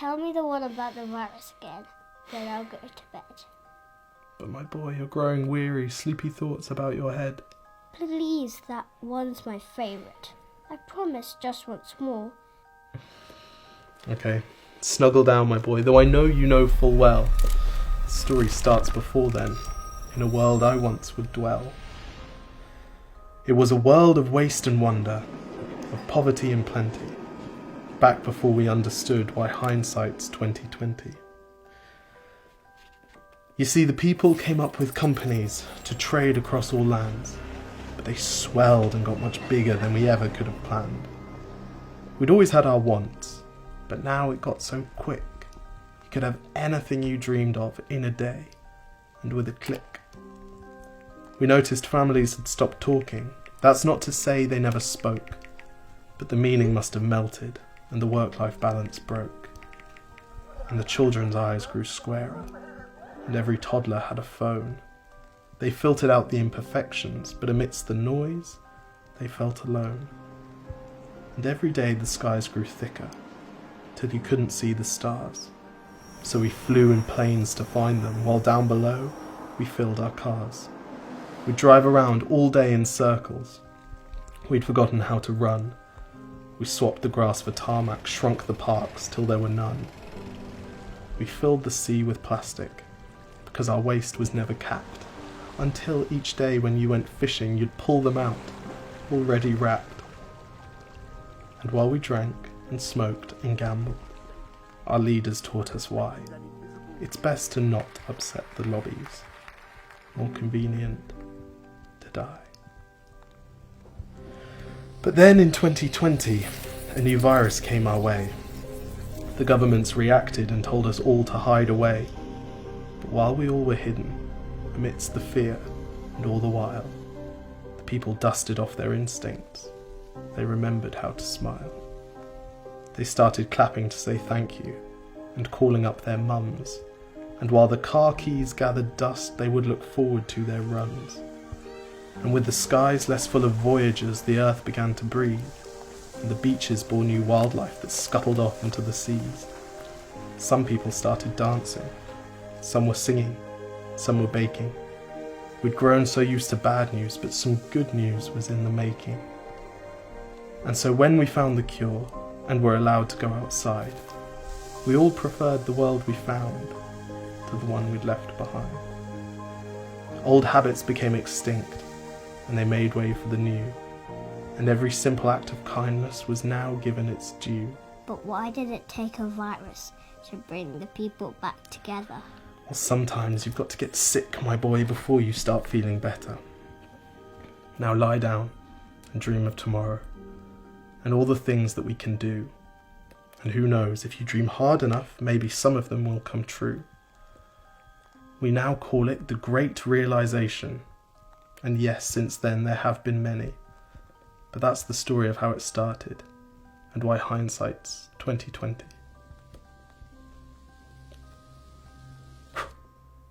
Tell me the one about the virus again, then I'll go to bed. But my boy, you're growing weary, sleepy thoughts about your head. Please, that one's my favourite. I promise just once more. Okay, snuggle down, my boy, though I know you know full well. The story starts before then, in a world I once would dwell. It was a world of waste and wonder, of poverty and plenty, back before we understood why hindsight's 2020. You see, the people came up with companies to trade across all lands, but they swelled and got much bigger than we ever could have planned. We'd always had our wants, but now it got so quick. You could have anything you dreamed of in a day, and with a click. We noticed families had stopped talking. That's not to say they never spoke, but the meaning must have melted, and the work-life balance broke. And the children's eyes grew squarer, and every toddler had a phone. They filtered out the imperfections, but amidst the noise, they felt alone. And every day the skies grew thicker, till you couldn't see the stars. So we flew in planes to find them, while down below, we filled our cars. We'd drive around all day in circles. We'd forgotten how to run. We swapped the grass for tarmac, shrunk the parks till there were none. We filled the sea with plastic, because our waste was never capped, until each day when you went fishing you'd pull them out, already wrapped. And while we drank and smoked and gambled, our leaders taught us why. It's best to not upset the lobbies. More convenient to die. But then in 2020, a new virus came our way. The governments reacted and told us all to hide away. But while we all were hidden, amidst the fear and all the while, the people dusted off their instincts. They remembered how to smile. They started clapping to say thank you and calling up their mums. And while the car keys gathered dust, they would look forward to their runs. And with the skies less full of voyagers, the earth began to breathe, and the beaches bore new wildlife that scuttled off into the seas. Some people started dancing, some were singing, some were baking. We'd grown so used to bad news, but some good news was in the making. And so when we found the cure, and were allowed to go outside, we all preferred the world we found to the one we'd left behind. Old habits became extinct, and they made way for the new, and every simple act of kindness was now given its due. But why did it take a virus to bring the people back together? Well, sometimes you've got to get sick, my boy, before you start feeling better. Now lie down and dream of tomorrow, and all the things that we can do. And who knows, if you dream hard enough, maybe some of them will come true. We now call it the Great Realization. And yes, since then there have been many. But that's the story of how it started, and why hindsight's 2020.